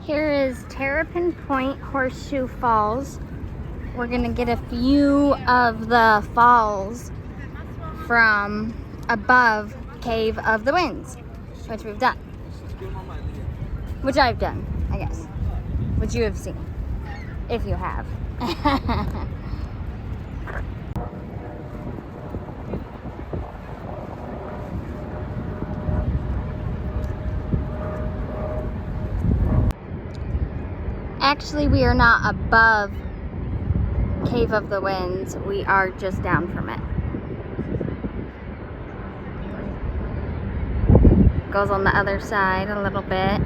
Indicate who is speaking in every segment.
Speaker 1: Here is Terrapin Point Horseshoe Falls. We're gonna get a view of the falls from above Cave of the Winds, which we've done. Which I've done, I guess. Which you have seen, if you have. Actually, we are not above Cave of the Winds. We are just down from it. Goes on the other side a little bit.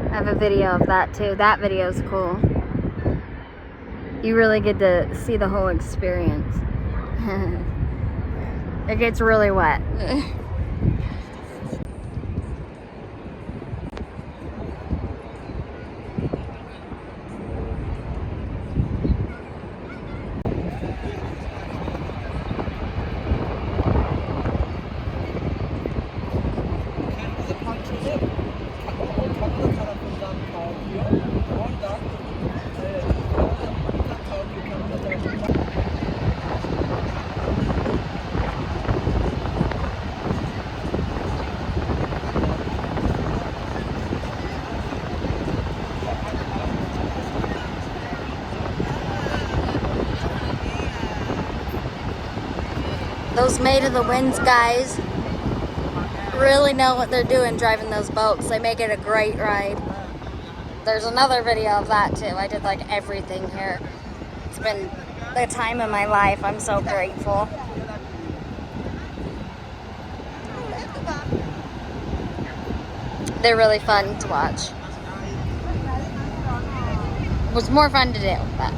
Speaker 1: I have a video of that too. That video is cool. You really get to see the whole experience. It gets really wet. Those Made of the Winds guys really know what they're doing driving those boats. They make it a great ride. There's another video of that too. I did like everything here. It's been the time of my life. I'm so grateful. They're really fun to watch. It was more fun to do, but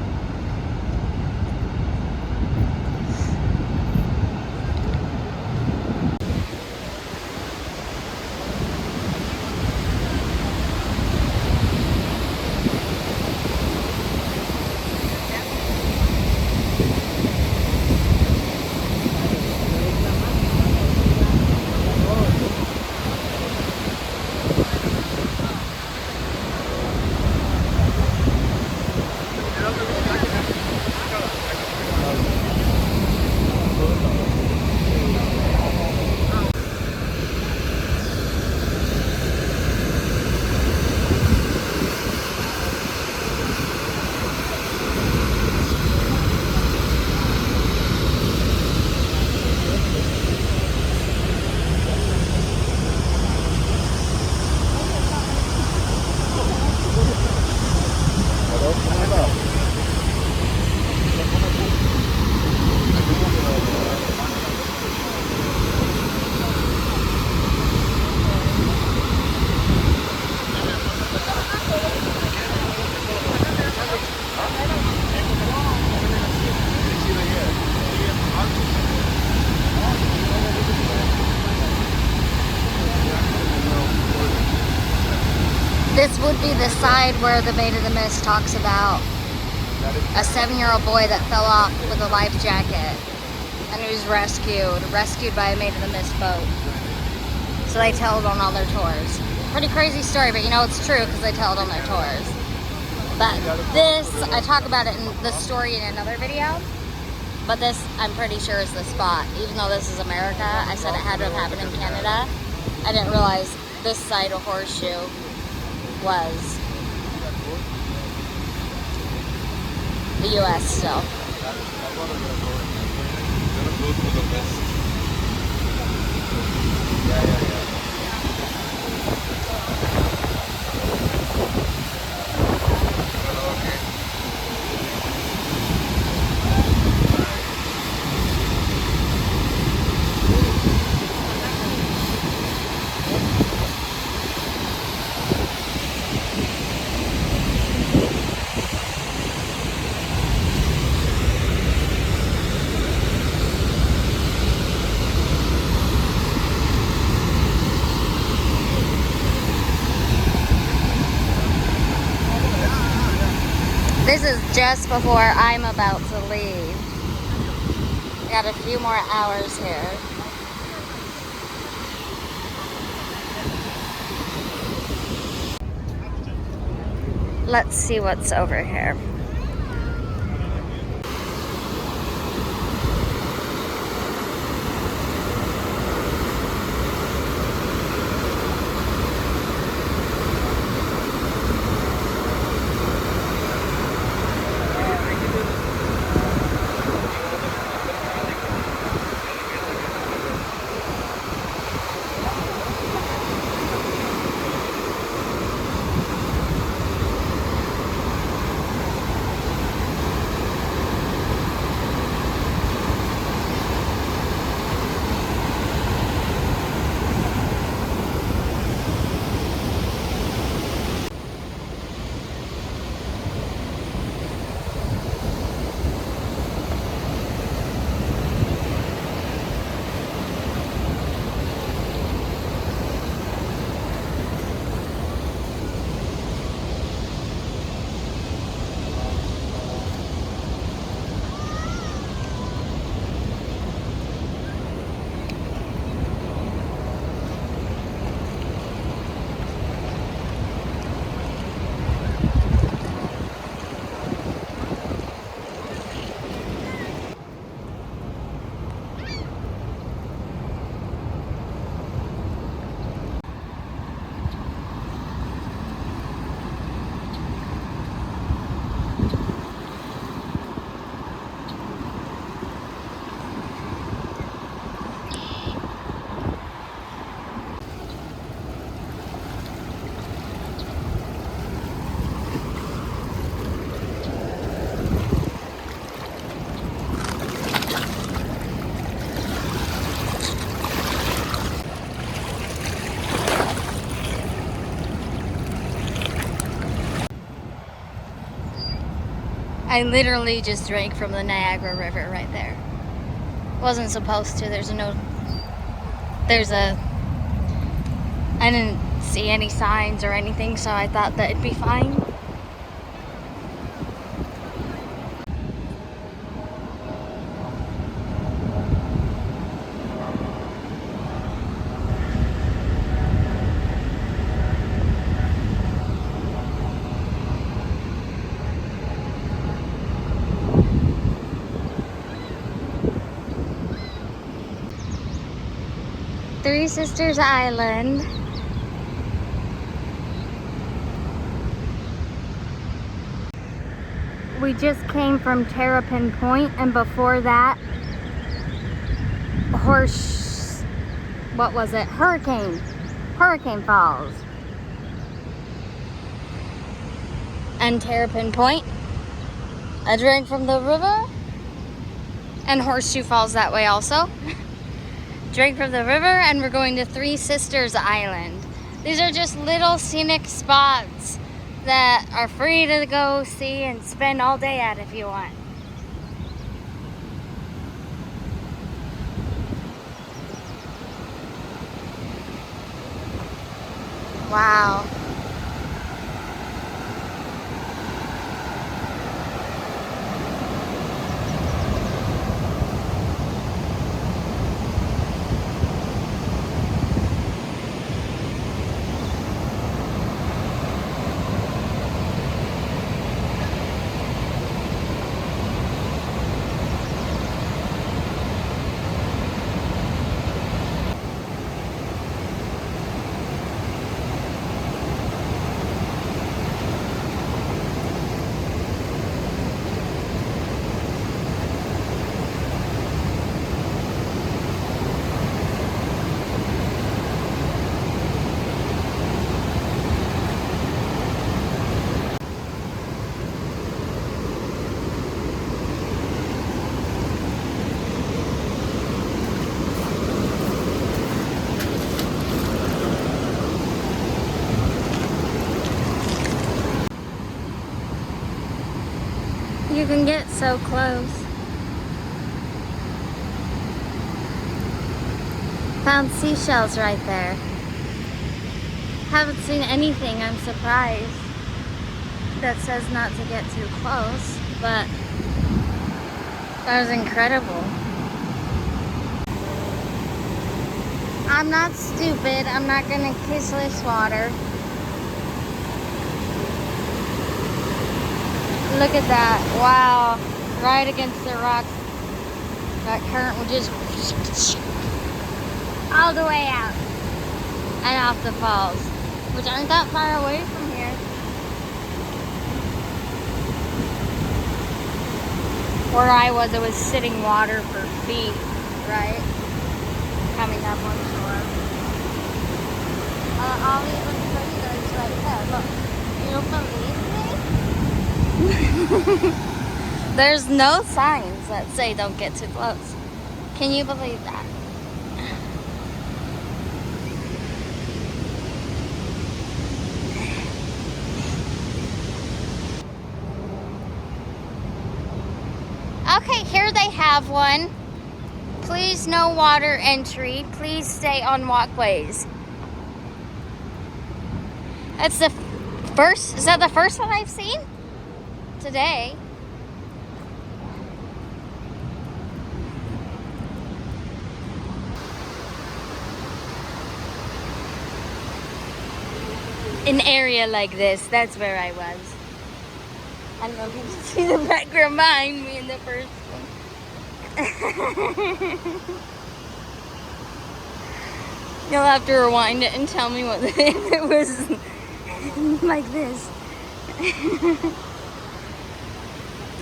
Speaker 1: this would be the side where the Made of the Mist talks about a 7-year-old boy that fell off with a life jacket and he was rescued by a Made of the Mist boat. So they tell it on all their tours. Pretty crazy story, but you know it's true because they tell it on their tours. But this, I talk about it in the story in another video, but this I'm pretty sure is the spot. Even though this is America, I said it had to have happened in Canada. I didn't realize this side of Horseshoe was the US still. This is just before I'm about to leave. Got a few more hours here. Let's see what's over here. I literally just drank from the Niagara River right there. Wasn't supposed to. I didn't see any signs or anything, so I thought that it'd be fine. Three Sisters Island. We just came from Terrapin Point, and before that, Hurricane Falls. And Terrapin Point. I drank from the river, and Horseshoe Falls that way also. Drank from the river, and we're going to Three Sisters Island. These are just little scenic spots that are free to go see and spend all day at if you want. Wow. You can get so close. Found seashells right there. Haven't seen anything, I'm surprised, that says not to get too close, but that was incredible. I'm not stupid. I'm not gonna kiss this water. Look at that. Wow. Right against the rocks. That current will just all the way out and off the falls, which aren't that far away from here. Where I was, it was sitting water for feet, right? Coming up on shore. I'll even show you those right there. Look. You don't believe me? There's no signs that say don't get too close. Can you believe that? Okay, here they have one. Please no water entry. Please stay on walkways. That's the first, is that the first one I've seen? Today. An area like this, that's where I was. I don't know if you can see the background behind me in the first one. You'll have to rewind it and tell me what if it was like this.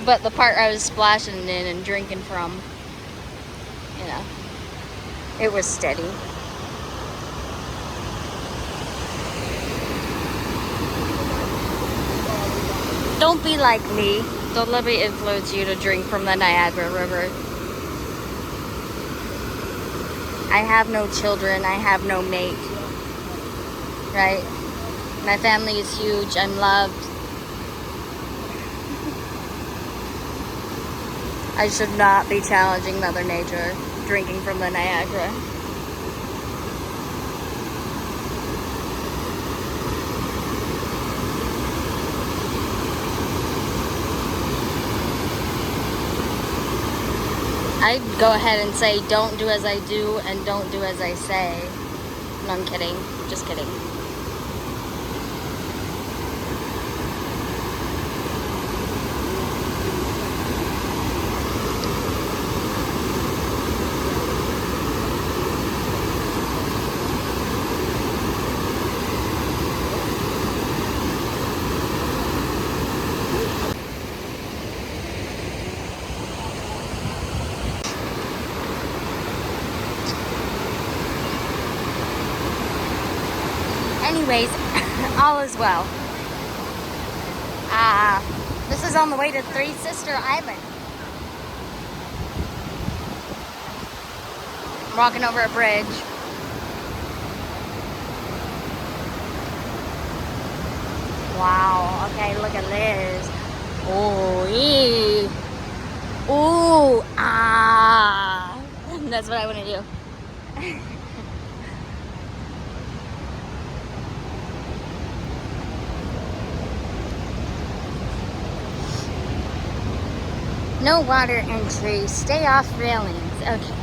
Speaker 1: But the part I was splashing in and drinking from, you know, it was steady. Don't be like me. Don't let me influence you to drink from the Niagara River. I have no children. I have no mate. Right? My family is huge. I'm loved. I should not be challenging Mother Nature drinking from the Niagara. I'd go ahead and say, don't do as I do and don't do as I say. No, I'm kidding. Just kidding. Anyways, all is well. This is on the way to Three Sister Island. I'm walking over a bridge. Wow, okay, look at this. Oh, ee. Ooh, ah. That's what I want to do. No water entry. Stay off railings. Okay.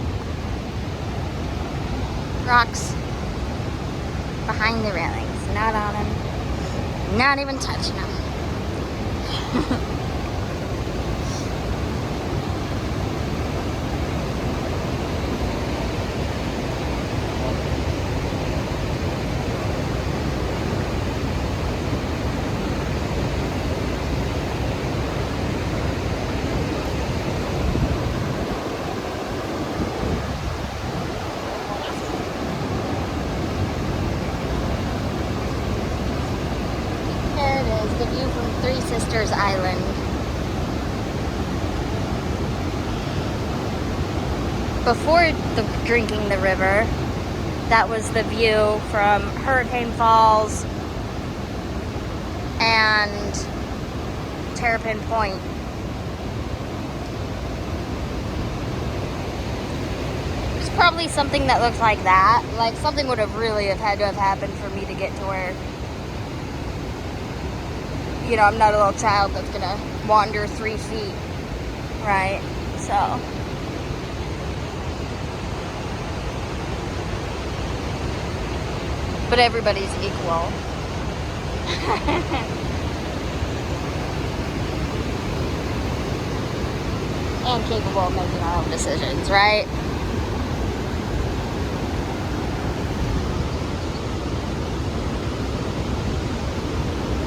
Speaker 1: Rocks behind the railings. Not on them. Not even touching them. The view from Three Sisters Island. Before drinking the river, that was the view from Hurricane Falls and Terrapin Point. There's probably something that looks like that. Like something would have really had to have happened for me to get to where, you know, I'm not a little child that's gonna wander 3 feet, right? So, but everybody's equal. and capable of making our own decisions, right?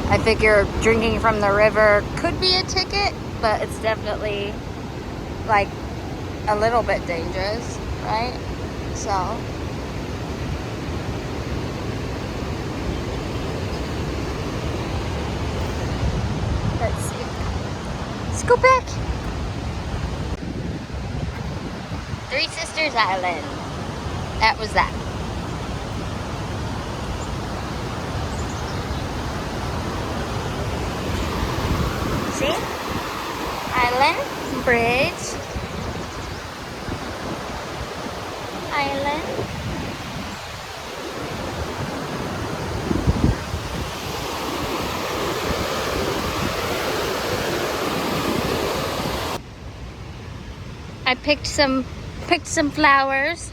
Speaker 1: I figure drinking from the river could be a ticket, but it's definitely like a little bit dangerous, right? So let's see. Let's go back. Three Sisters Island. That was that. See? Island, bridge, island. I picked some flowers.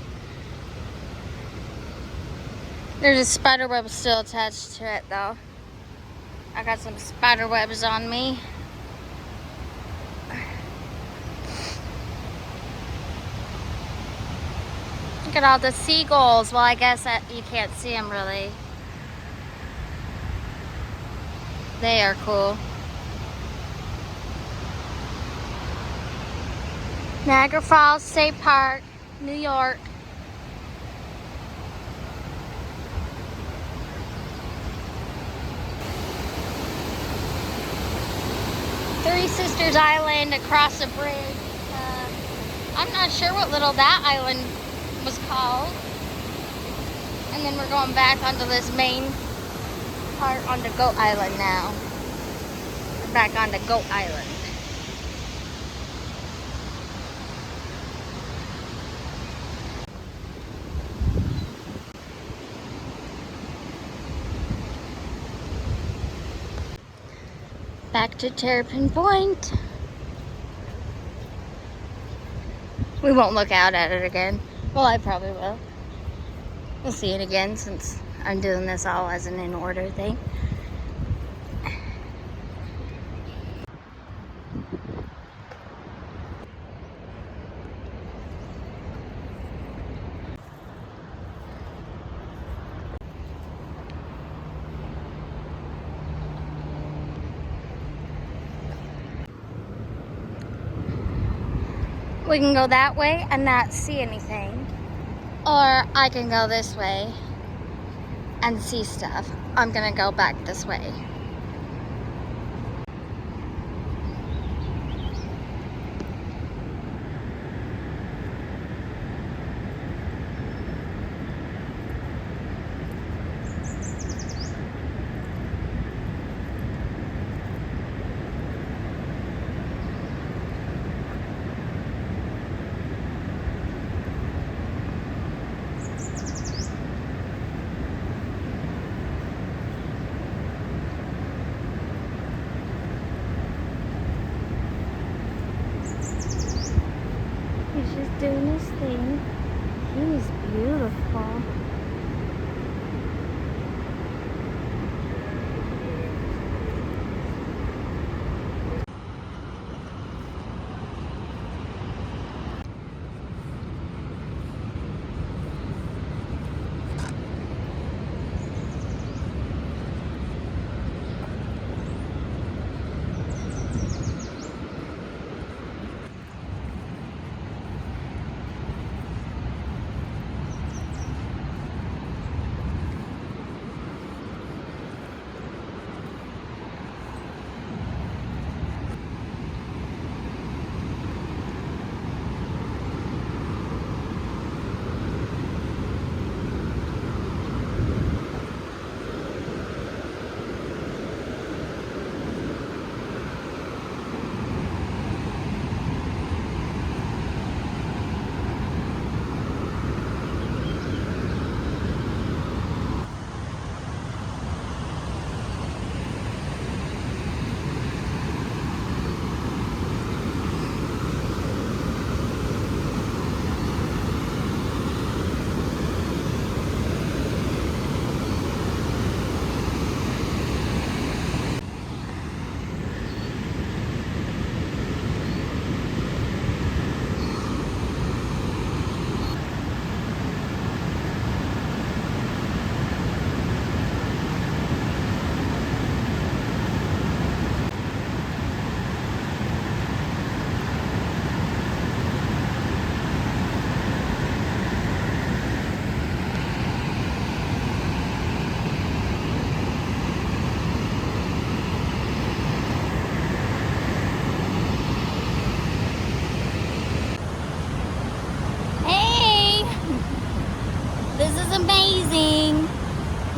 Speaker 1: There's a spider web still attached to it though. I got some spider webs on me. Look at all the seagulls. Well, I guess that you can't see them really. They are cool. Niagara Falls State Park, New York. Three Sisters Island across a bridge. I'm not sure what little that island was called. And then we're going back onto this main part onto Goat Island now. We're back onto Goat Island. Back to Terrapin Point. We won't look out at it again. Well, I probably will. We'll see it again since I'm doing this all as an in order thing. We can go that way and not see anything. Or I can go this way and see stuff. I'm gonna go back this way. He's just doing his thing. He's beautiful.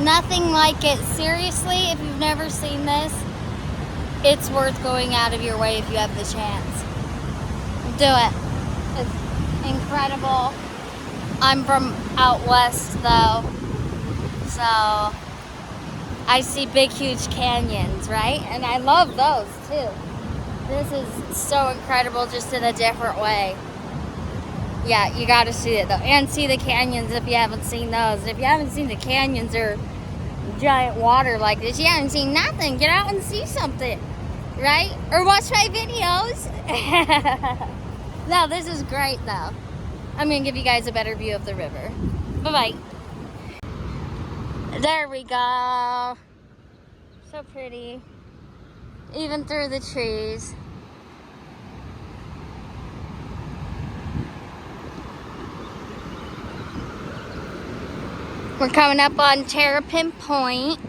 Speaker 1: nothing like it. Seriously, if you've never seen this, it's worth going out of your way if you have the chance. Do it. It's incredible. I'm from out west though, so I see big, huge canyons, right? And I love those too. This is so incredible, just in a different way. Yeah, you gotta see it though. And see the canyons if you haven't seen those. And if you haven't seen the canyons or giant water like this, you haven't seen nothing. Get out and see something, right? Or watch my videos. No, this is great though. I'm gonna give you guys a better view of the river. Bye-bye. There we go. So pretty. Even through the trees. We're coming up on Terrapin Point.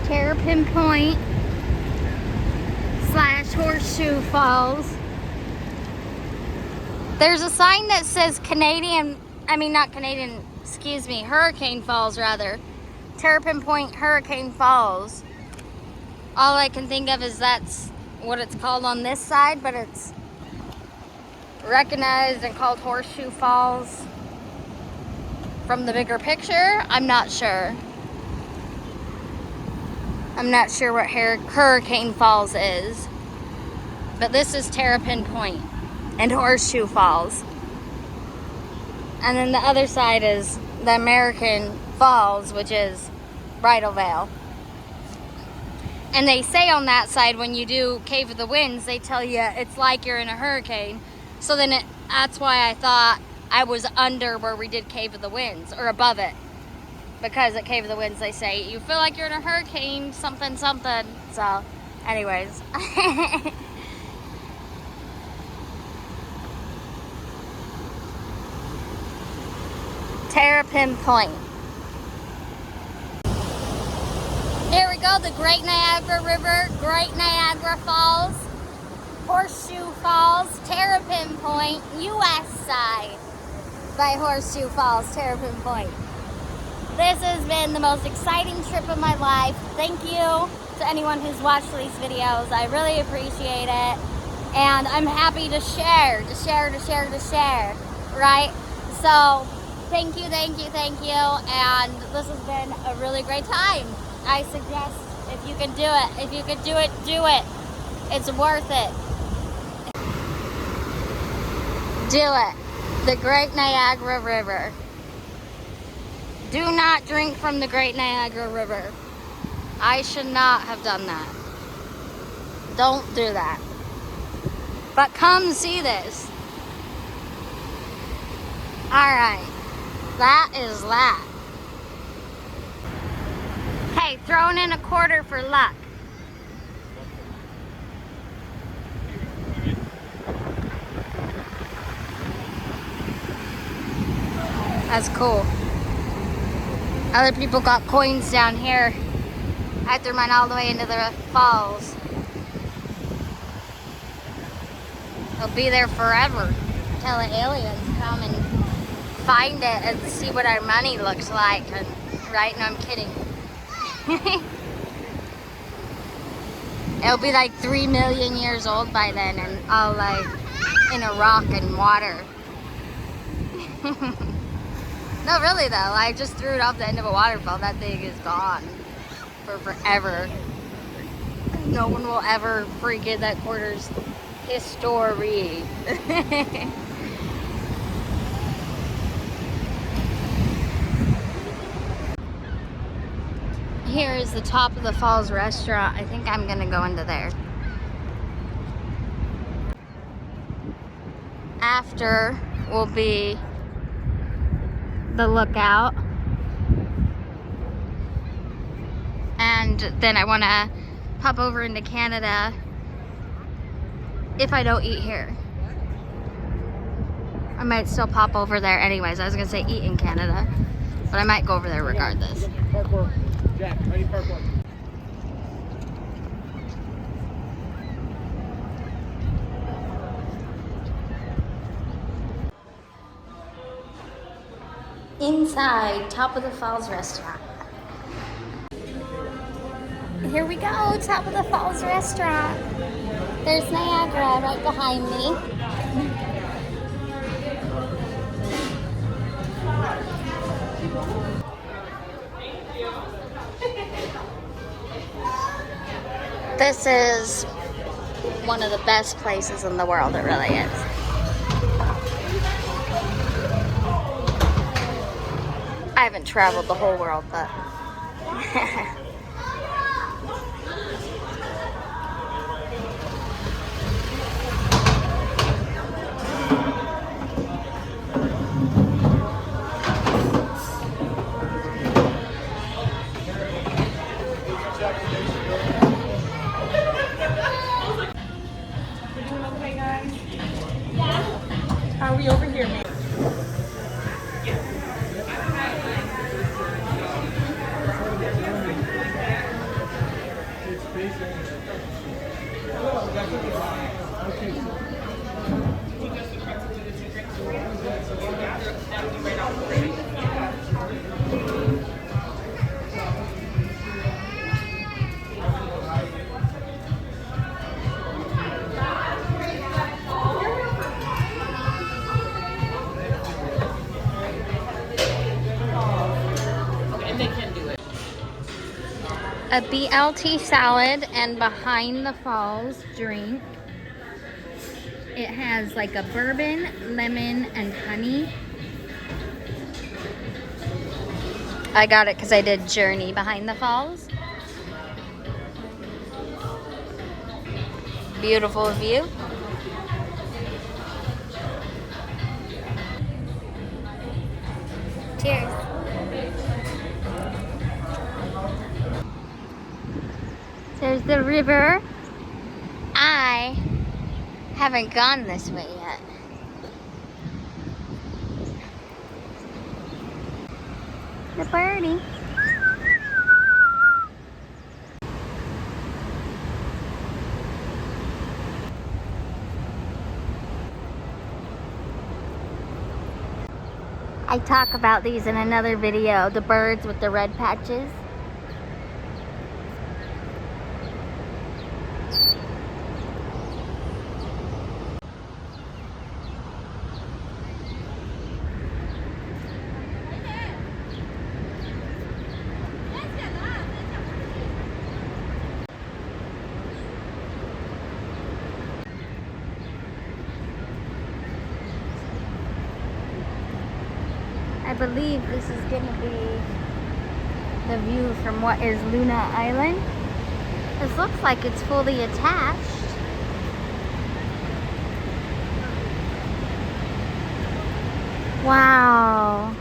Speaker 1: Terrapin Point / Horseshoe Falls. There's a sign that says Hurricane Falls rather. Terrapin Point, Hurricane Falls. All I can think of is that's what it's called on this side, but it's recognized and called Horseshoe Falls from the bigger picture. I'm not sure. I'm not sure what Hurricane Falls is, but this is Terrapin Point and Horseshoe Falls. And then the other side is the American Falls, which is Bridal Veil. And they say on that side, when you do Cave of the Winds, they tell you it's like you're in a hurricane. So then that's why I thought I was under where we did Cave of the Winds, or above it. Because at Cave of the Winds, they say, you feel like you're in a hurricane, something, something. So, anyways. Terrapin Point. Here we go, the Great Niagara River, Great Niagara Falls, Horseshoe Falls, Terrapin Point, U.S. side by Horseshoe Falls, Terrapin Point. This has been the most exciting trip of my life. Thank you to anyone who's watched these videos. I really appreciate it. And I'm happy to share, right? So, thank you. And this has been a really great time. I suggest if you can do it. If you can do it, do it. It's worth it. Do it. The Great Niagara River. Do not drink from the Great Niagara River. I should not have done that. Don't do that. But come see this. Alright. That is that. Hey, throwing in a quarter for luck. That's cool. Other people got coins down here. I threw mine all the way into the falls. They'll be there forever until the aliens come and find it and see what our money looks like. And, right? No, I'm kidding. It'll be like 3 million years old by then and all like in a rock and water. No, really though, I just threw it off the end of a waterfall. That thing is gone for forever. No one will ever forget that quarter's history. Here is the Top of the Falls restaurant. I think I'm gonna go into there. After will be the Lookout. And then I wanna pop over into Canada if I don't eat here. I might still pop over there anyways. I was gonna say eat in Canada, but I might go over there regardless.
Speaker 2: Jack, ready, parkour.
Speaker 1: Inside Top of the Falls restaurant. Here we go, Top of the Falls restaurant. There's Niagara right behind me. This is one of the best places in the world, it really is. I haven't traveled the whole world, but
Speaker 3: Are we over here, ma'am?
Speaker 1: a BLT salad and Behind the Falls drink. It has like a bourbon, lemon, and honey. I got it because I did Journey Behind the Falls. Beautiful view. Cheers. There's the river. I haven't gone this way yet. The birdie. I talk about these in another video, the birds with the red patches. I believe this is going to be the view from what is Luna Island. This looks like it's fully attached. Wow.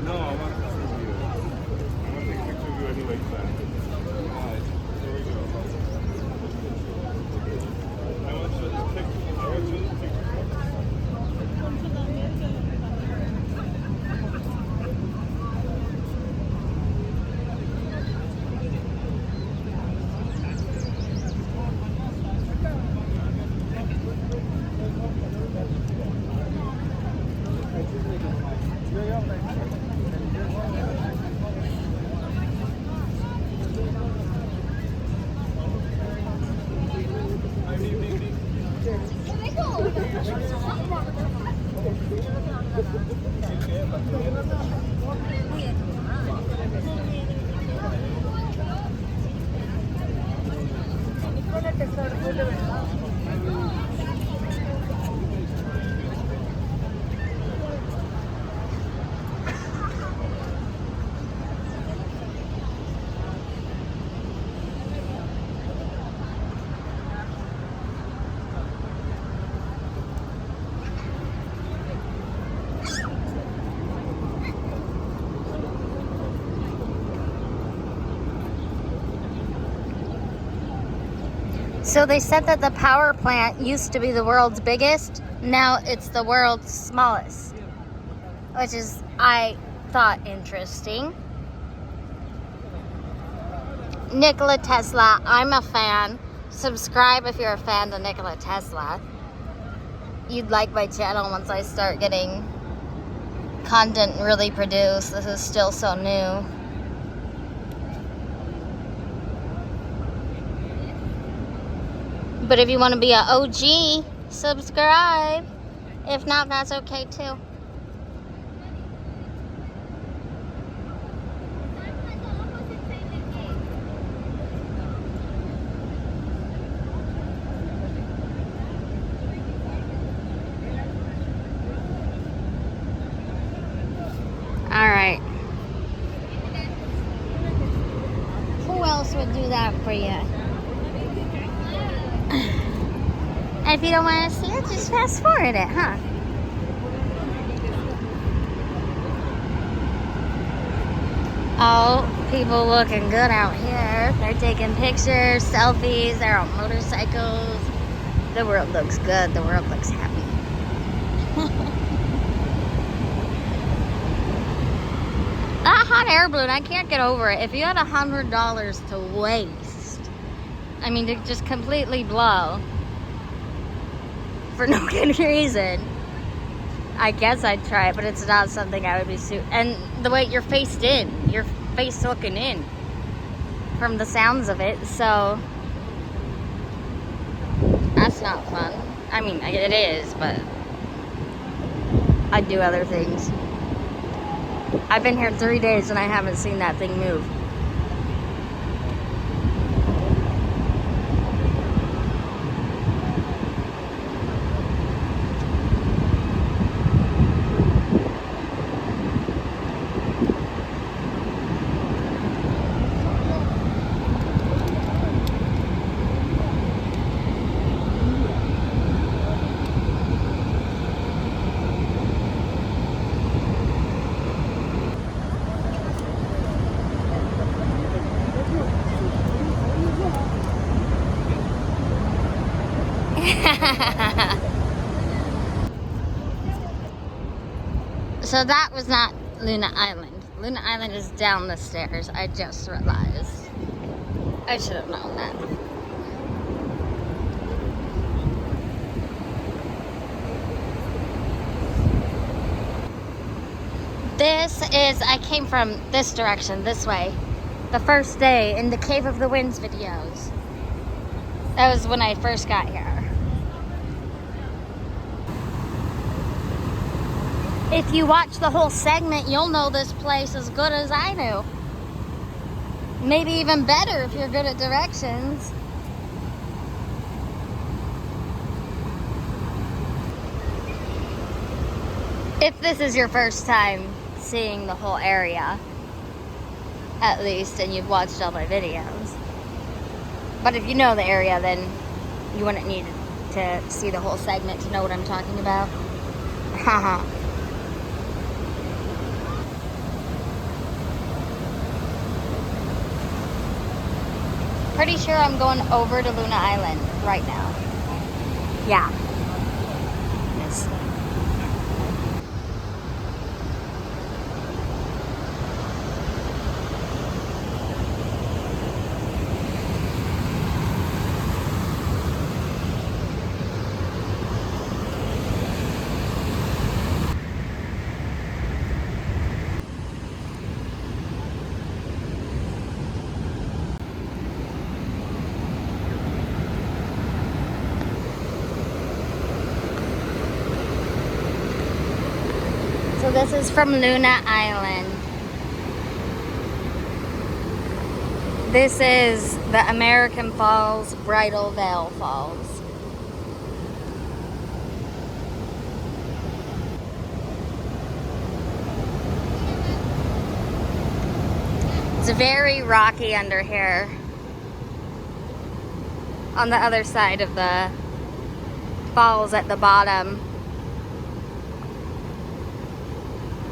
Speaker 2: No, I want to see you. I want to take a picture of you anyway, son. Alright, there we go. I want you to take a picture.
Speaker 1: So they said that the power plant used to be the world's biggest. Now it's the world's smallest. Which is, I thought, interesting. Nikola Tesla, I'm a fan. Subscribe if you're a fan of Nikola Tesla. You'd like my channel once I start getting content really produced. This is still so new. But if you want to be an OG, subscribe. If not, that's okay too. Alright. Who else would do that for you? And if you don't want to see it, just fast forward it, huh? Oh, people looking good out here. They're taking pictures, selfies, they're on motorcycles. The world looks good. The world looks happy. That hot air balloon, I can't get over it. If you had $100 to waste, I mean, to just completely blow for no good reason, I guess I'd try it, but it's not something I would be and the way you're faced in, your face looking in from the sounds of it, so that's not fun. I mean, it is, but I'd do other things. I've been here 3 days and I haven't seen that thing move. So that was not Luna Island. Luna Island is down the stairs. I just realized. I should have known that. This is, I came from this direction, this way. The first day in the Cave of the Winds videos. That was when I first got here. If you watch the whole segment, you'll know this place as good as I do. Maybe even better if you're good at directions. If this is your first time seeing the whole area, at least, and you've watched all my videos. But if you know the area, then you wouldn't need to see the whole segment to know what I'm talking about. Haha. Pretty sure I'm going over to Luna Island right now. Yeah. Yes. So this is from Luna Island. This is the American Falls Bridal Veil Falls. It's very rocky under here. On the other side of the falls at the bottom.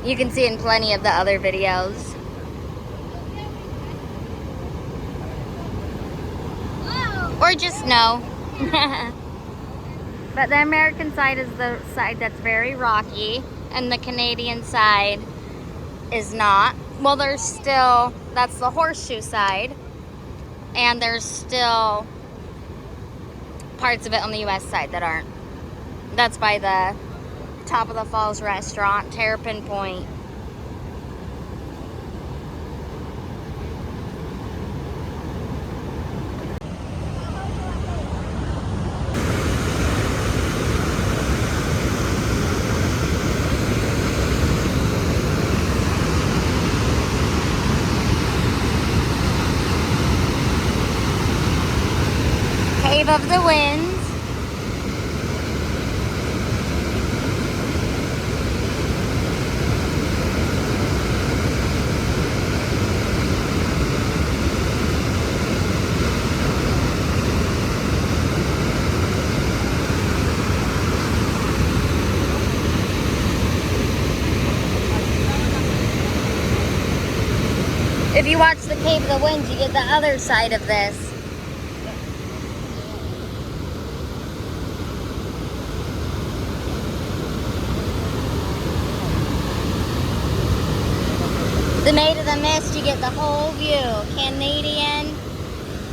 Speaker 1: You can see in plenty of the other videos. Or Or just no. But the American side is the side that's very rocky, and the Canadian side is not. Well, there's still, that's the horseshoe side, and there's still parts of it on the US side that aren't. That's by the Top of the Falls restaurant, Terrapin Point. Cave of the Winds. If you watch the Cave of the Winds, you get the other side of this. The Maid of the Mist, you get the whole view. Canadian,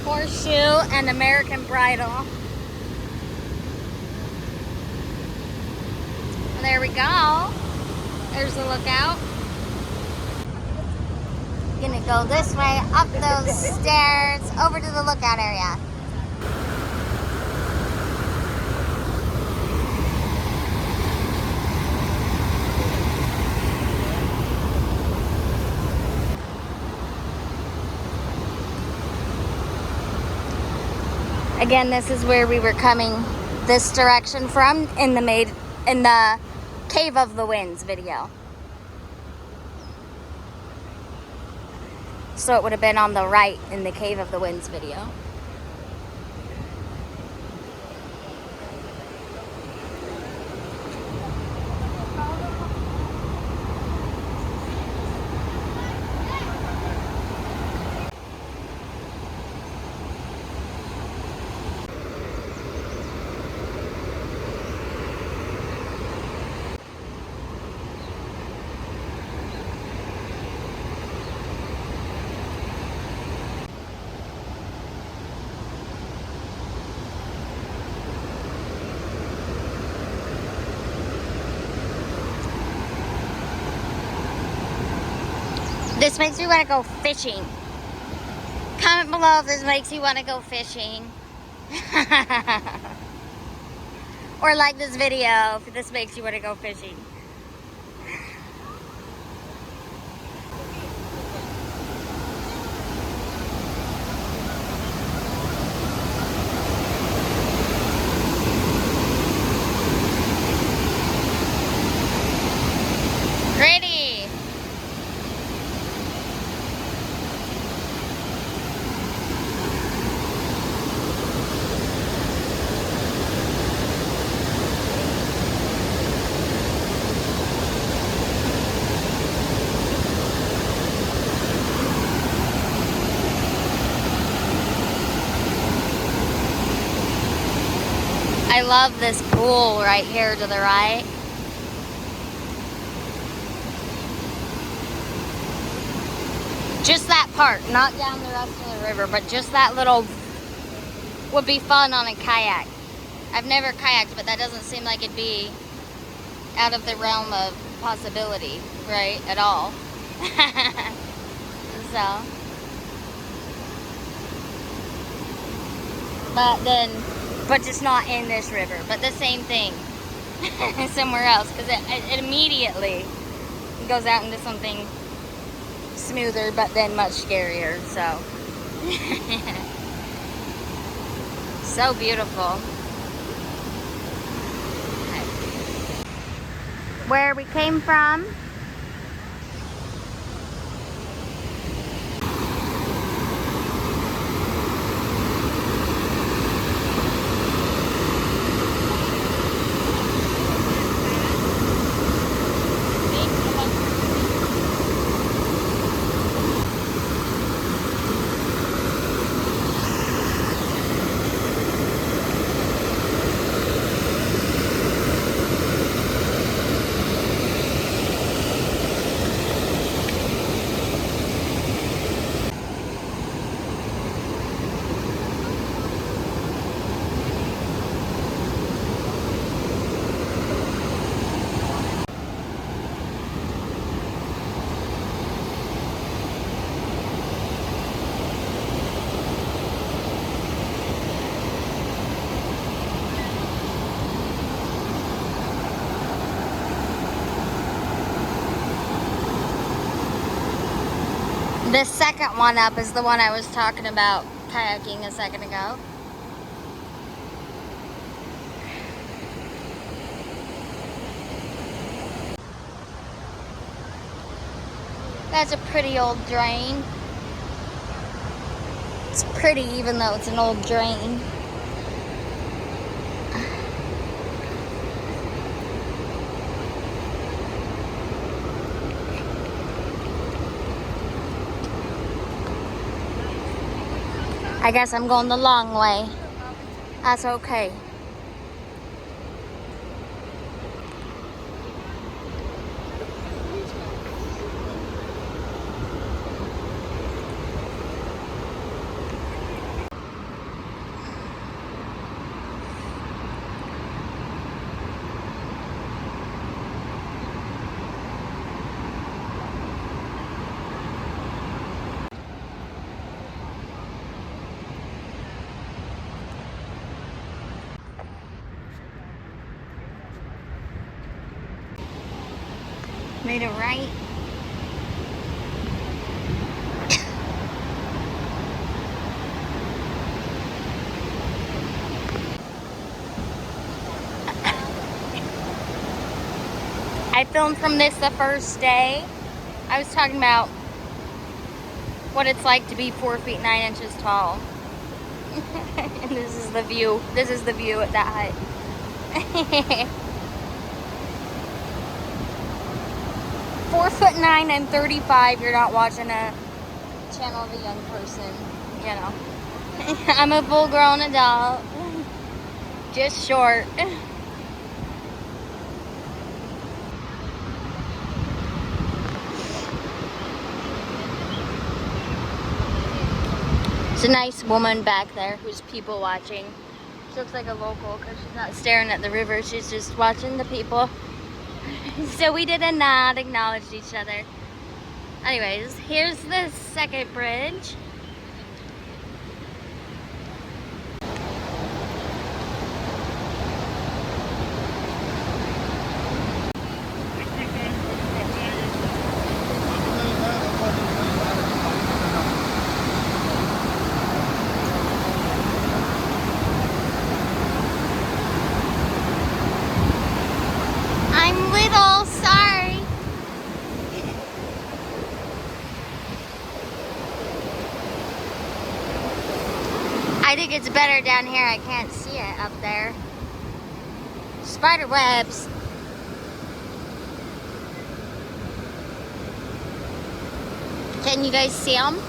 Speaker 1: Horseshoe, and American Bridal. There we go. There's the lookout. Gonna go this way, up those stairs, over to the lookout area. Again, this is where we were coming this direction from in the Cave of the Winds video. So it would have been on the right in the Cave of the Winds video. This makes me want to go fishing. Comment below if this makes you want to go fishing. Or like this video if this makes you want to go fishing. Pretty. I love this pool right here to the right. Just that part, not down the rest of the river, but just that little would be fun on a kayak. I've never kayaked, but that doesn't seem like it'd be out of the realm of possibility, right, at all. So, but just not in this river, but the same thing somewhere else, because it immediately goes out into something smoother, but then much scarier. So so beautiful. Where we came from, The second one up is the one I was talking about kayaking a second ago. That's a pretty old drain. It's pretty even though it's an old drain. I guess I'm going the long way. That's okay. Made it right. I filmed from this the first day. I was talking about what it's like to be 4 feet 9 inches tall. And this is the view. This is the view at that height. 4 foot 9 and 35. You're not watching a channel of a young person, you know. I'm a full-grown adult, just short. It's a nice woman back there who's people watching. She looks like a local because she's not staring at the river. She's just watching the people. So we did a nod, acknowledged each other. Anyways, here's the second bridge. I'm little, sorry. I think it's better down here. I can't see it up there. Spider webs. Can you guys see them?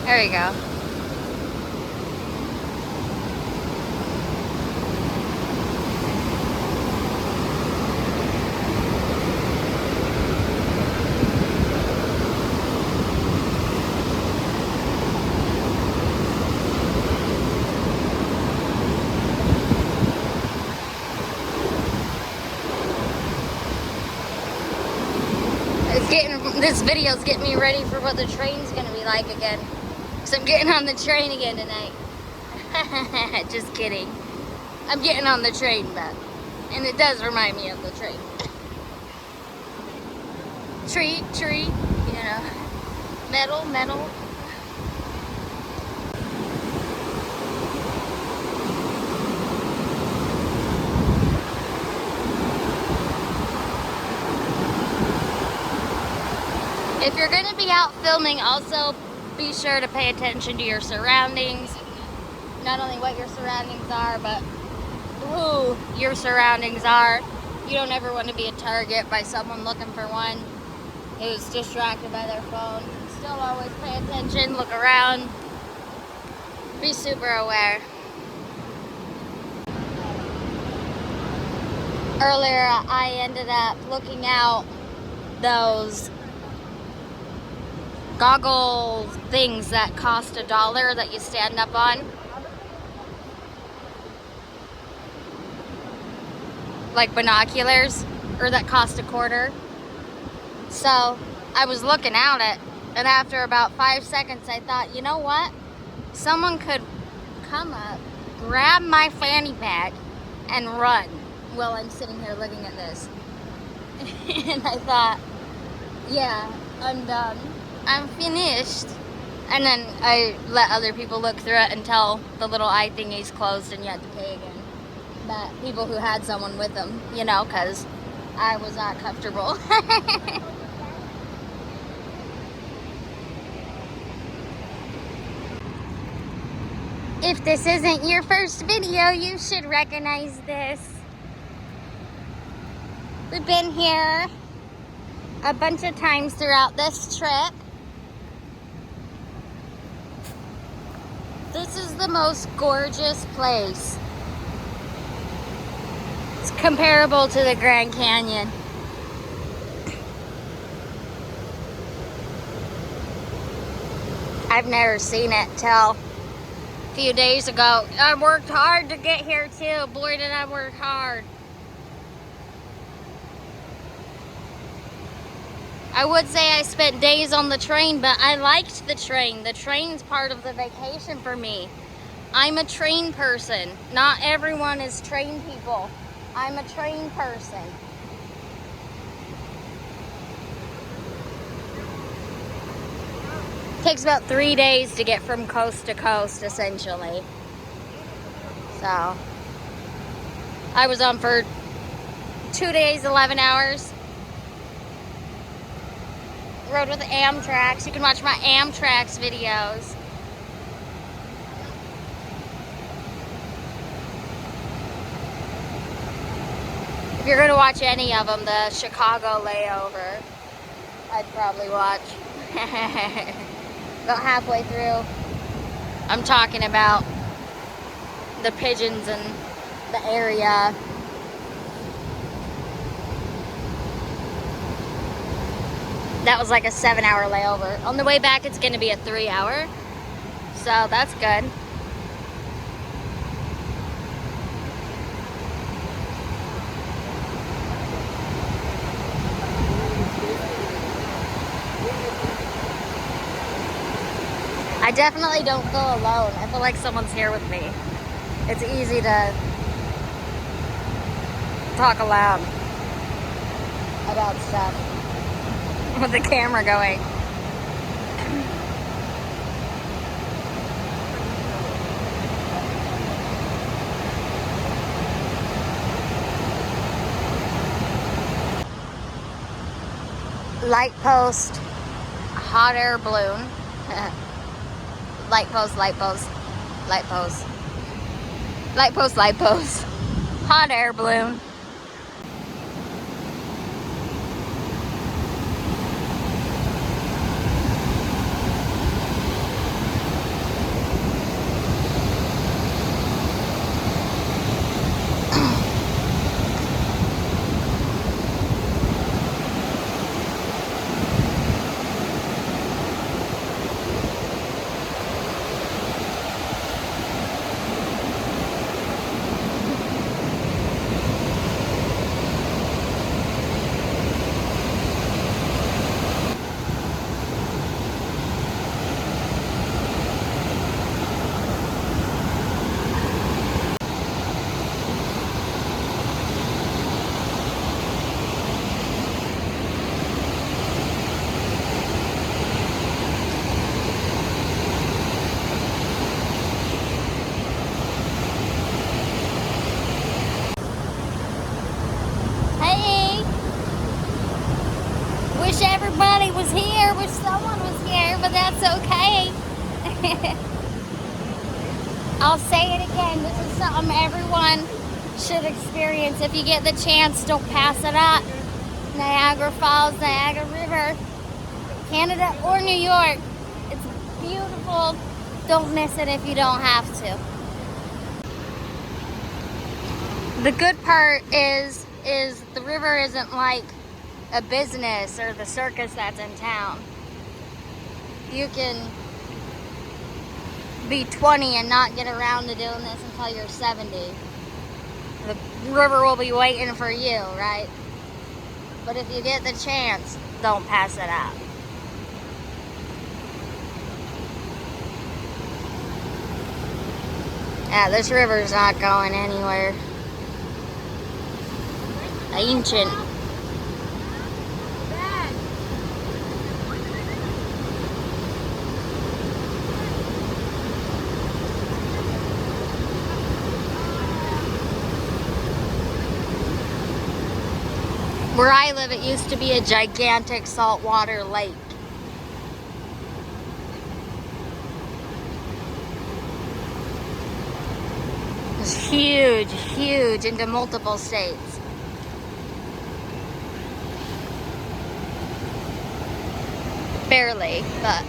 Speaker 1: There we go. This video's getting me ready for what the train's gonna be like again. So I'm getting on the train again tonight. Just kidding. I'm getting on the train, but and it does remind me of the train. Tree, you know. Metal. If you're going to be out filming, also be sure to pay attention to your surroundings. Not only what your surroundings are, but who your surroundings are. You don't ever want to be a target by someone looking for one who's distracted by their phone. Still always pay attention, look around, be super aware. Earlier, I ended up looking out those goggle things that cost $1 that you stand up on. Like binoculars, or that cost $0.25. So I was looking at it, and after about 5 seconds I thought, you know what? Someone could come up, grab my fanny pack, and run while I'm sitting here looking at this. And I thought, Yeah, I'm done. I'm finished. And then I let other people look through it until the little eye thingy's closed and you had to pay again. But people who had someone with them, you know, because I was not comfortable. If this isn't your first video, you should recognize this. We've been here a bunch of times throughout this trip. This is the most gorgeous place. It's comparable to the Grand Canyon. I've never seen it till a few days ago. I worked hard to get here too. Boy, did I work hard. I would say I spent days on the train, but I liked the train. The train's part of the vacation for me. I'm a train person. Not everyone is train people. I'm a train person. Takes about 3 days to get from coast to coast, essentially. So, I was on for 2 days, 11 hours. Rode with Amtrak. You can watch my Amtrak's videos. If you're going to watch any of them, the Chicago layover, I'd probably watch. About halfway through, I'm talking about the pigeons and the area. That was like a 7-hour layover. On the way back, it's going to be a 3-hour. So that's good. I definitely don't go alone. I feel like someone's here with me. It's easy to talk aloud about stuff with the camera going. Light post, hot air balloon. Light post, light post, light post. Light post, light post. Hot air balloon. Wish everybody was here, wish someone was here, but that's okay. I'll say it again, this is something everyone should experience. If you get the chance, don't pass it up. Niagara Falls, Niagara River, Canada or New York. It's beautiful. Don't miss it if you don't have to. The good part is the river isn't like a business or the circus that's in town. You can be 20 and not get around to doing this until you're 70. The river will be waiting for you, right? But if you get the chance, don't pass it up. Yeah, this river's not going anywhere. Ancient. Where I live, it used to be a gigantic saltwater lake. It was huge, huge into multiple states. Barely, but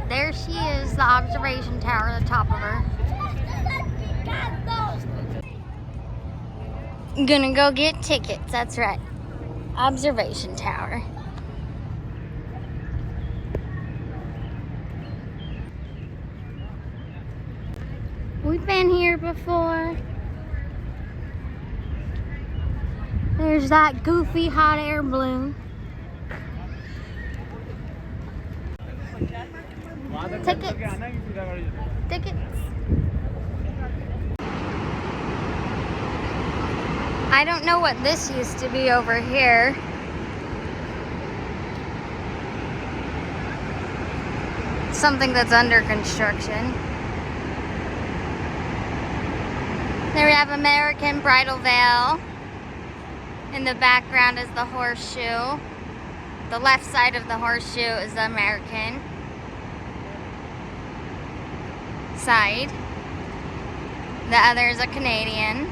Speaker 1: there she is, the observation tower at the top of her. Gonna go get tickets, that's right. Observation tower. We've been here before. There's that goofy hot air balloon. Tickets. Tickets. I don't know what this used to be over here. Something that's under construction. There we have American Bridal Veil. In the background is the horseshoe. The left side of the horseshoe is the American side. The other is a Canadian.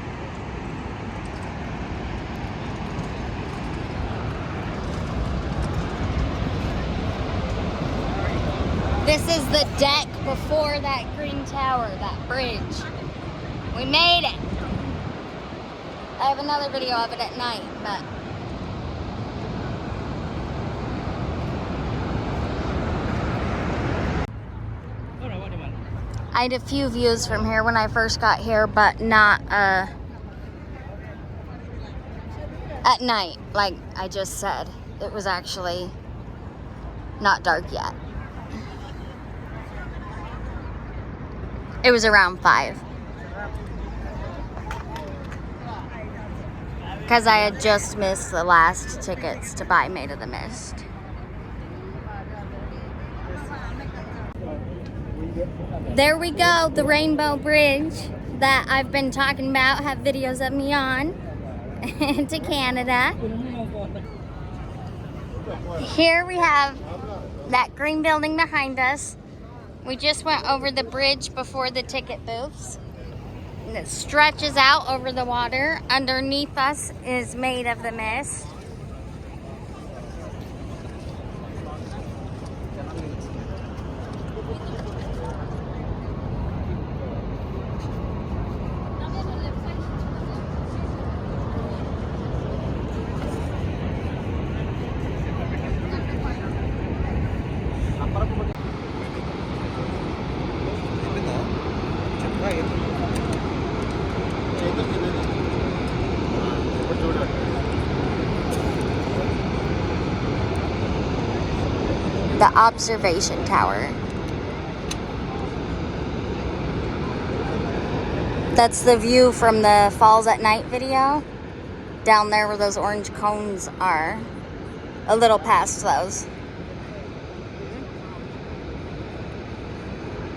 Speaker 1: This is the deck before that green tower, that bridge. We made it. I have another video of it at night, but I had a few views from here when I first got here, but not at night, like I just said. It was actually not dark yet. It was around 5. Because I had just missed the last tickets to buy Maid of the Mist. There we go, the Rainbow Bridge that I've been talking about, have videos of me on, to Canada. Here we have that green building behind us. We just went over the bridge before the ticket booths. And it stretches out over the water. Underneath us is Maid of the Mist. The observation tower. That's the view from the Falls at Night video. Down there where those orange cones are. A little past those.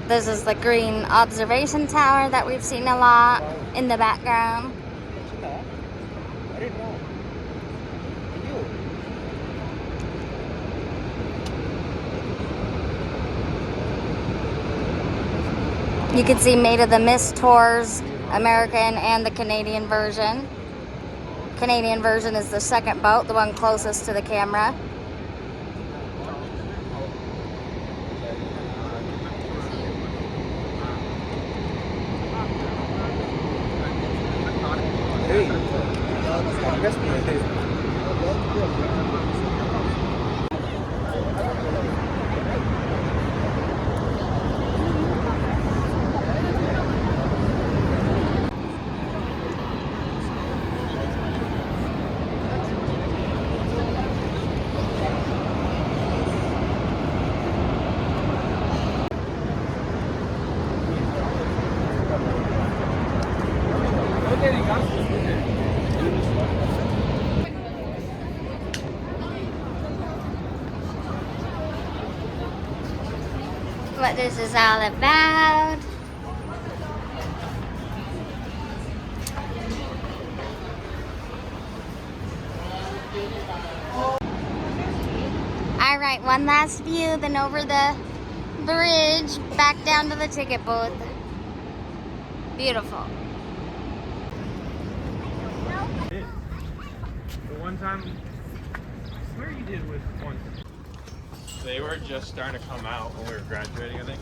Speaker 1: This is the green observation tower that we've seen a lot in the background. You can see Maid of the Mist tours, American and the Canadian version. Canadian version is the second boat, the one closest to the camera. what this is all about. All right, one last view, then over the bridge, back down to the ticket booth. Beautiful.
Speaker 2: The one time, I swear you did with one. They were just starting to come out when we were graduating, I think.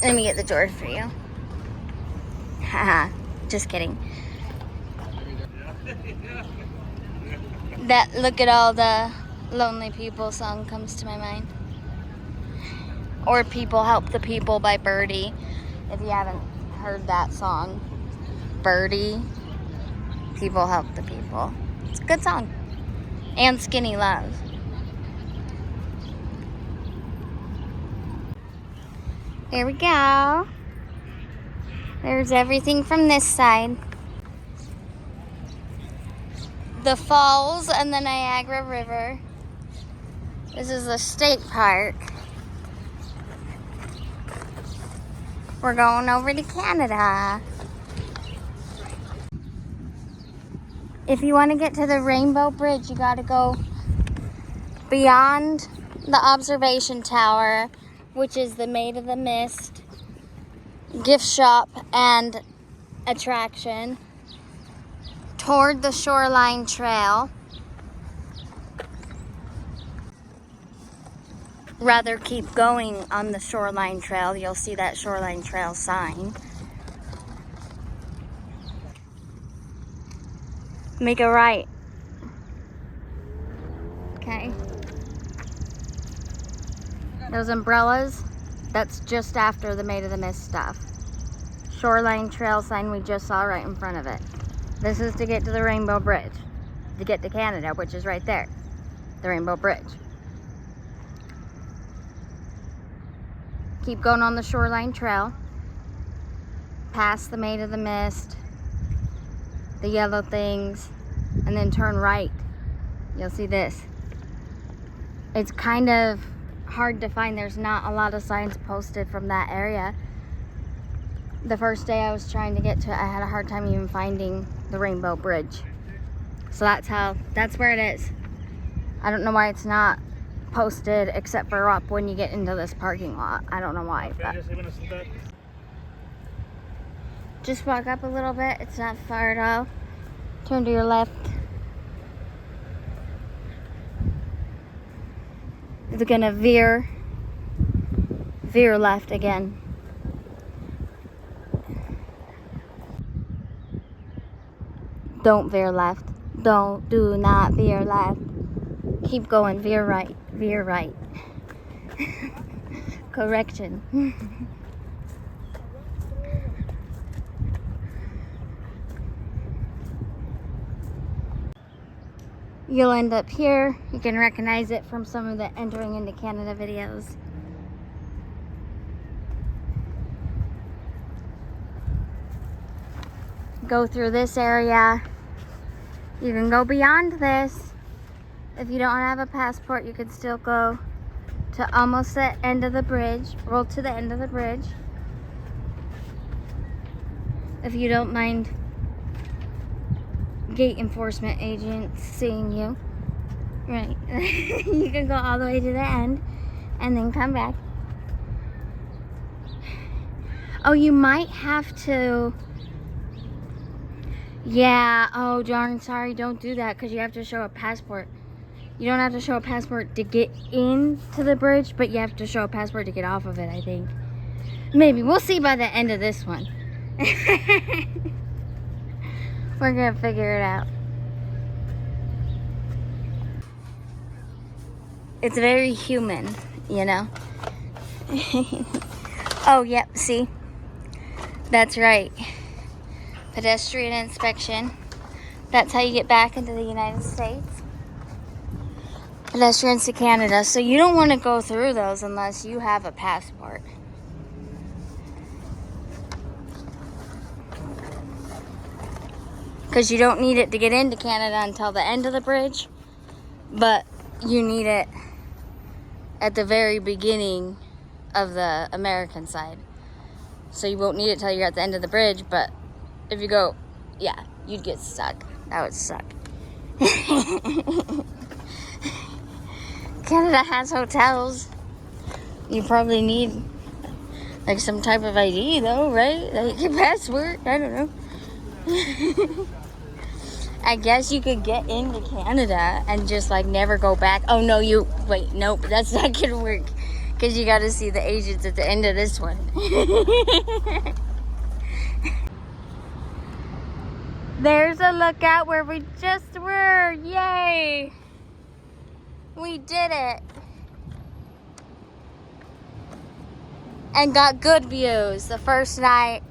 Speaker 1: Let me get the door for you. Haha, just kidding. That "Look at All the Lonely People" song comes to my mind. Or "People Help the People" by Birdie. If you haven't heard that song. Birdie, "People Help the People." It's a good song. And "Skinny Love." Here we go. There's everything from this side. The falls and the Niagara River. This is the state park. We're going over to Canada. If you want to get to the Rainbow Bridge, you got to go beyond the observation tower, which is the Maid of the Mist gift shop and attraction, toward the Shoreline Trail. Rather, keep going on the Shoreline Trail. You'll see that Shoreline Trail sign. Make a right. Okay. Those umbrellas, that's just after the Maid of the Mist stuff. Shoreline Trail sign we just saw right in front of it. This is to get to the Rainbow Bridge. To get to Canada, which is right there. The Rainbow Bridge. Keep going on the Shoreline Trail. Past the Maid of the Mist. The yellow things. And then turn right. You'll see this. It's kind of hard to find. There's not a lot of signs posted from that area. The first day I was trying to get to it, I had a hard time even finding the Rainbow Bridge. So that's where it is. I don't know why it's not posted except for up when you get into this parking lot. I don't know why. But just walk up a little bit. It's not far at all. Turn to your left. It's gonna veer left again. Don't veer left. Do not veer left. Keep going, veer right, veer right. Correction. You'll end up here. You can recognize it from some of the Entering into Canada videos. Go through this area. You can go beyond this. If you don't have a passport, you can still go to almost the end of the bridge. Roll to the end of the bridge. If you don't mind gate enforcement agents seeing you. Right. You can go all the way to the end and then come back. Oh, you might have to... Yeah, oh darn, sorry, don't do that because you have to show a passport. You don't have to show a passport to get into the bridge, but you have to show a passport to get off of it, I think. Maybe, we'll see by the end of this one. We're gonna figure it out. It's very human, you know? Oh, yep, see? That's right. Pedestrian inspection. That's how you get back into the United States. Pedestrians to Canada. So you don't want to go through those unless you have a passport. Because you don't need it to get into Canada until the end of the bridge. But you need it at the very beginning of the American side. So you won't need it till you're at the end of the bridge, but if you go, yeah, you'd get stuck. That would suck. Canada has hotels. You probably need like some type of ID though, right? Like your passport, I don't know. I guess you could get into Canada and just like never go back. Oh no, wait, nope, that's not gonna work. Because you gotta see the agents at the end of this one. There's a lookout where we just were, yay! We did it. And got good views. The first night,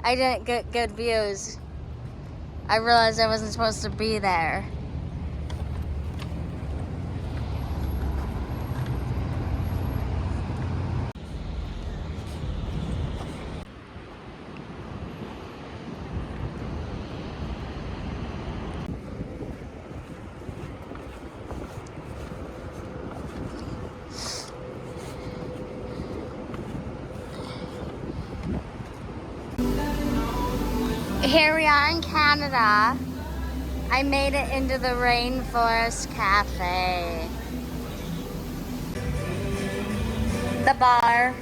Speaker 1: I didn't get good views. I realized I wasn't supposed to be there. Here we are in Canada. I made it into the Rainforest Cafe. The bar.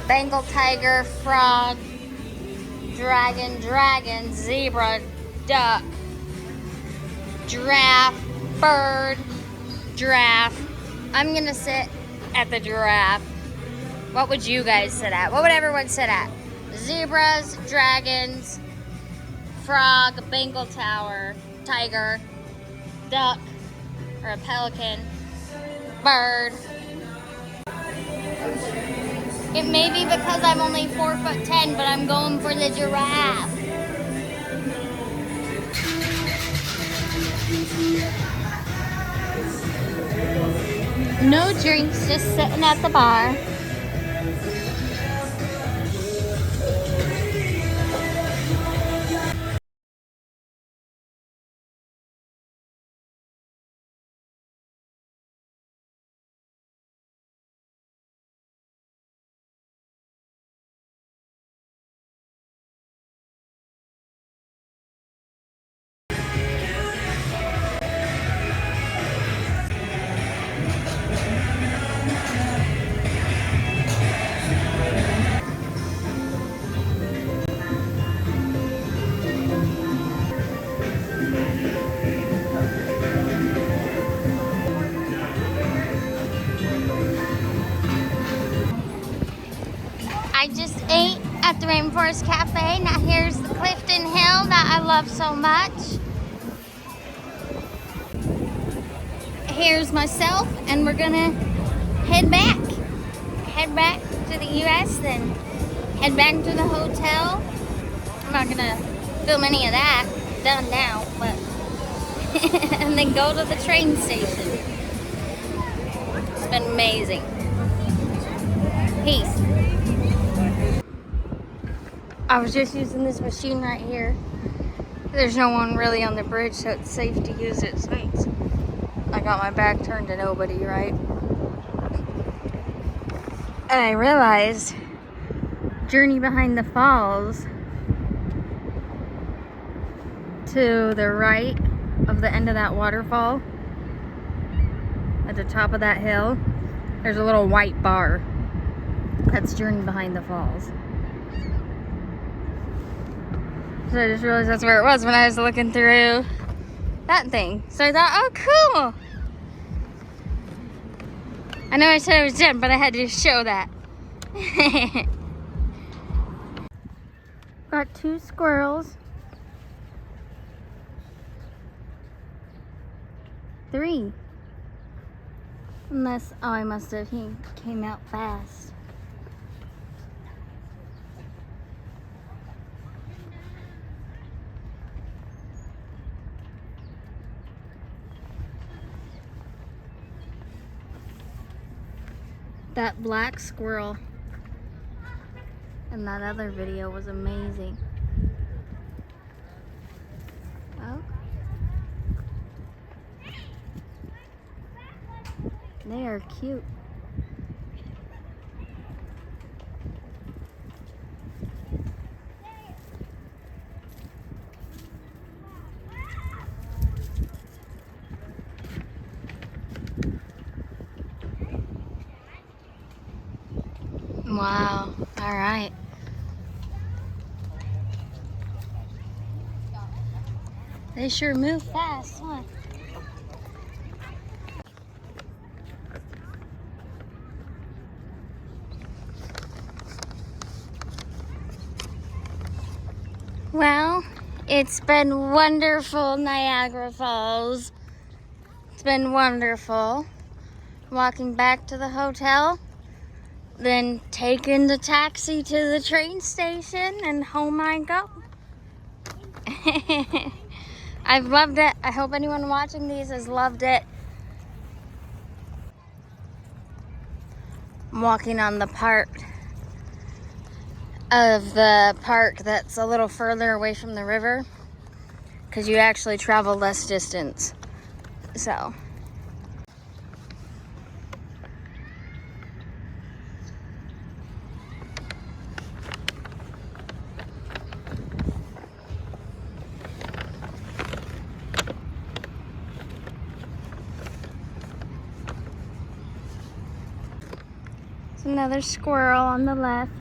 Speaker 1: Bengal tiger, frog, dragon, zebra, duck, giraffe, bird, giraffe. I'm gonna sit at the giraffe. What would you guys sit at? What would everyone sit at? Zebras, dragons, frog, Bengal tower, tiger, duck, or a pelican, bird. It may be because I'm only 4'10", but I'm going for the giraffe. No drinks, just sitting at the bar. I just ate at the Rainforest Cafe. Now here's the Clifton Hill that I love so much. Here's myself, and we're gonna head back. Head back to the US, then head back to the hotel. I'm not gonna film any of that. Done now, but and then go to the train station. It's been amazing. Peace. I was just using this machine right here. There's no one really on the bridge, so it's safe to use it. So I got my back turned to nobody, right? And I realized, journey behind the falls to the right of the end of that waterfall, at the top of that hill, there's a little white bar. That's Journey Behind the Falls. So I just realized that's where it was when I was looking through that thing. So I thought, oh, cool. I know I said I was done, but I had to show that. Got 2 squirrels. 3. Unless, oh, I must have, he came out fast. That black squirrel in that other video was amazing. Oh. They are cute. Wow. All right. They sure move fast, huh? Well, it's been wonderful, Niagara Falls. It's been wonderful. Walking back to the hotel, then taking the taxi to the train station, and home I go. I've loved it. I hope anyone watching these has loved it. I'm walking on the part of the park that's a little further away from the river because you actually travel less distance. So there's another squirrel on the left.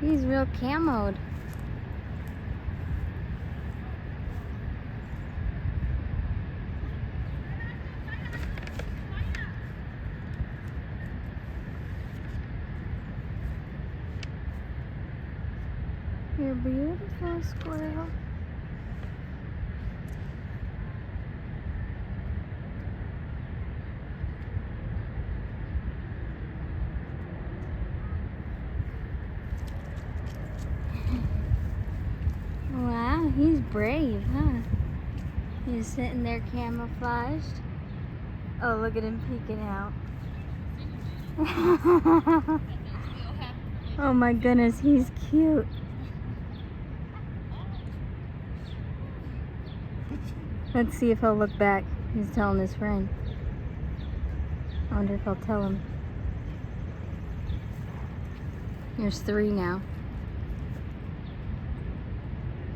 Speaker 1: He's real camoed. You're beautiful, squirrel. Wow, he's brave, huh? He's sitting there camouflaged. Oh, look at him peeking out. Oh my goodness, he's cute. Let's see if he'll look back. He's telling his friend. I wonder if I'll tell him. There's 3 now.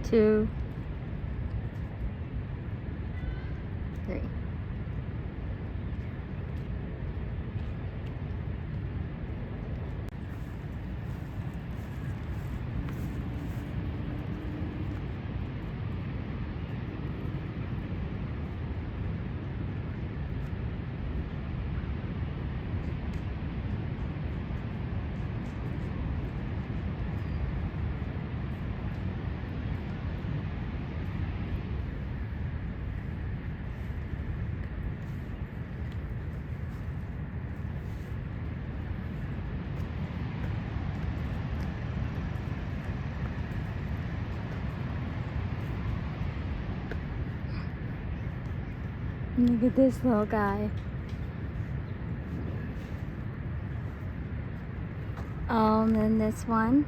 Speaker 1: 2, 3. Look at this little guy. Oh, and then this one.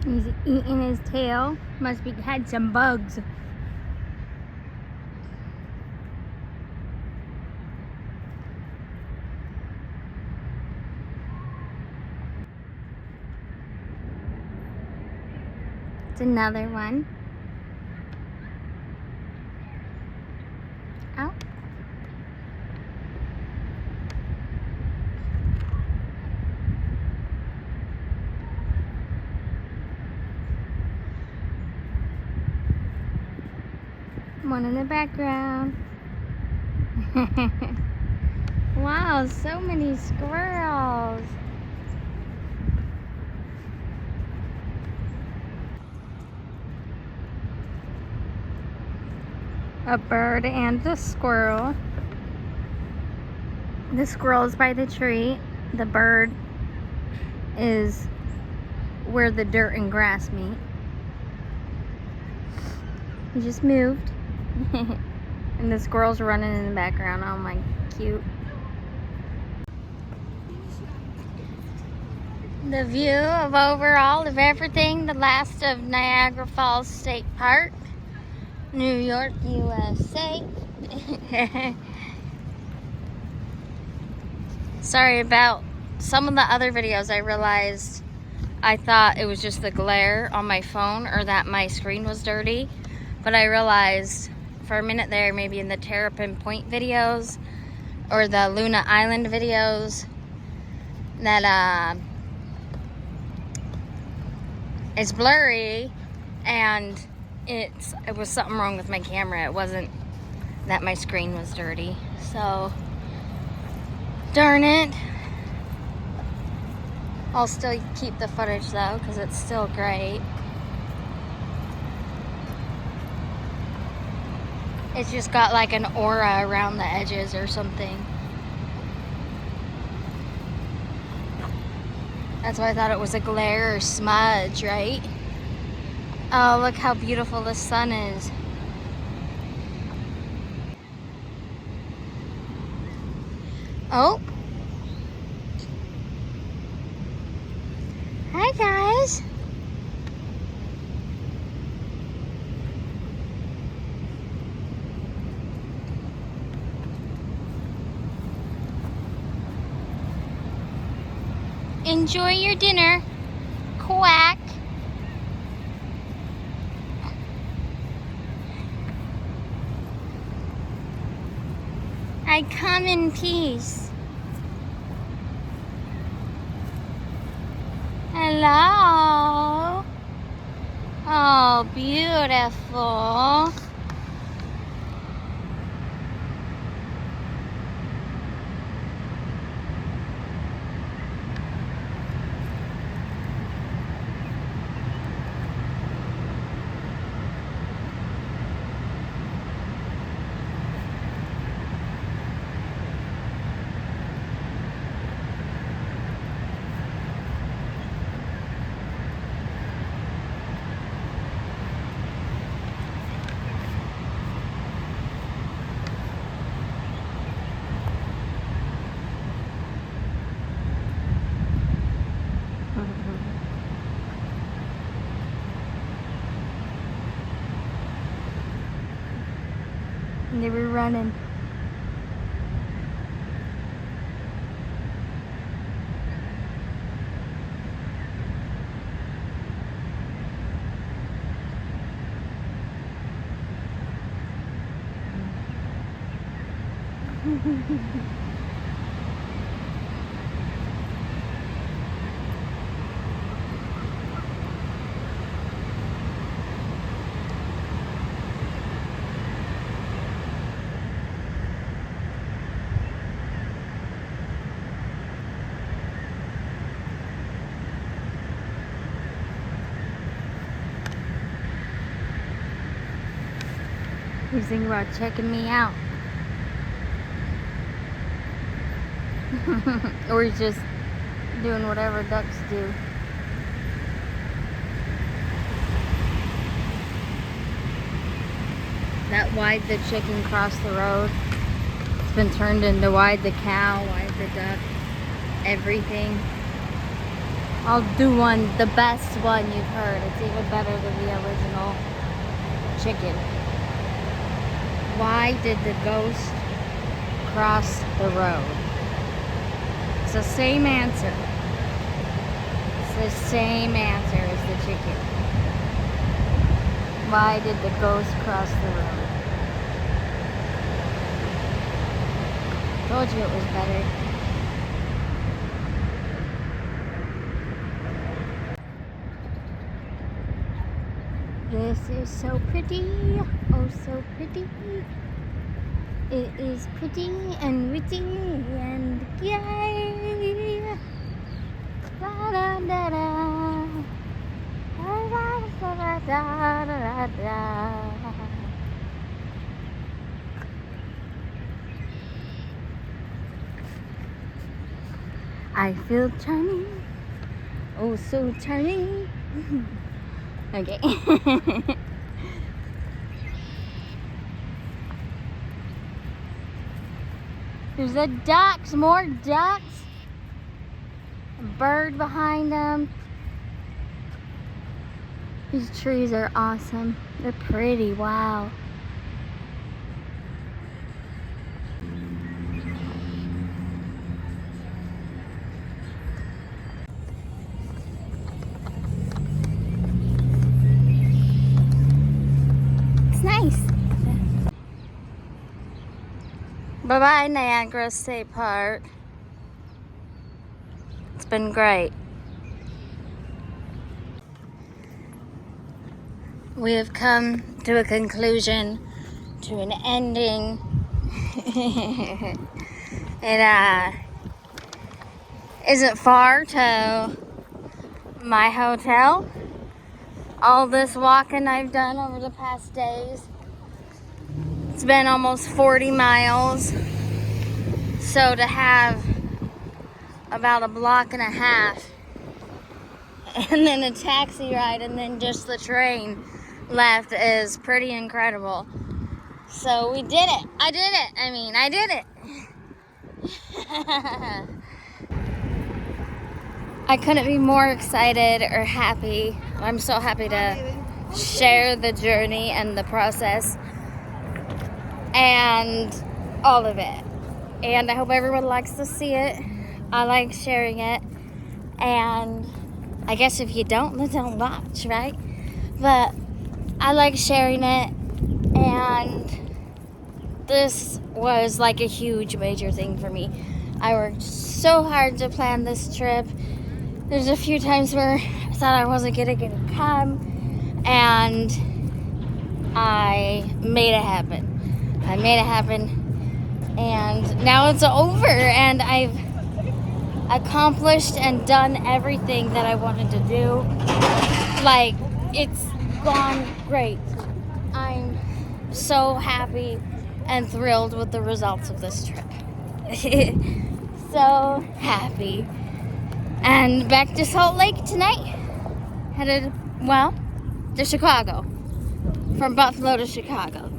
Speaker 1: He's eating his tail. Must be had some bugs. It's another one. Oh. One in the background. Wow, so many squirrels. A bird and a squirrel. The squirrel is by the tree. The bird is where the dirt and grass meet. He just moved. And the squirrel's running in the background. Oh my, cute. The view of overall of everything, the last of Niagara Falls State Park, New York, USA. Sorry about some of the other videos. I realized I thought it was just the glare on my phone or that my screen was dirty. But I realized for a minute there, maybe in the Terrapin Point videos or the Luna Island videos, that it's blurry and it was something wrong with my camera. It wasn't that my screen was dirty. So, darn it. I'll still keep the footage though, because it's still great. It's just got like an aura around the edges or something. That's why I thought it was a glare or smudge, right? Oh, look how beautiful the sun is. Oh. Hi, guys. Enjoy your dinner. Quack. I come in peace. Hello. Oh, beautiful. They were running. He's thinking about checking me out. Or he's just doing whatever ducks do. That wide the chicken crossed the road. It's been turned into wide the cow, wide the duck, everything. I'll do one, the best one you've heard. It's even better than the original chicken. Why did the ghost cross the road? It's the same answer. It's the same answer as the chicken. Why did the ghost cross the road? Told you it was better. This is so pretty. Oh, so pretty. It is pretty and witty and yay. Da da da da. Da da da da da da. I feel charming. Oh, so charming. Okay. There's the ducks, more ducks. A bird behind them. These trees are awesome. They're pretty, wow. It's nice. Bye-bye, Niagara State Park. It's been great. We have come to a conclusion, to an ending. It isn't far to my hotel. All this walking I've done over the past days. It's been almost 40 miles. So to have about a block and a half and then a taxi ride and then just the train left is pretty incredible. So we did it. I did it. I did it. I couldn't be more excited or happy. I'm so happy to share the journey and the process and all of it. And I hope everyone likes to see it. I like sharing it. And I guess if you don't, then don't watch, right? But I like sharing it. And this was like a huge major thing for me. I worked so hard to plan this trip. There's a few times where I thought I wasn't gonna get to come, and I made it happen. I made it happen, and now it's over, and I've accomplished and done everything that I wanted to do. Like, it's gone great. I'm so happy and thrilled with the results of this trip. So happy. And back to Salt Lake tonight. Headed, well, to Chicago. From Buffalo to Chicago.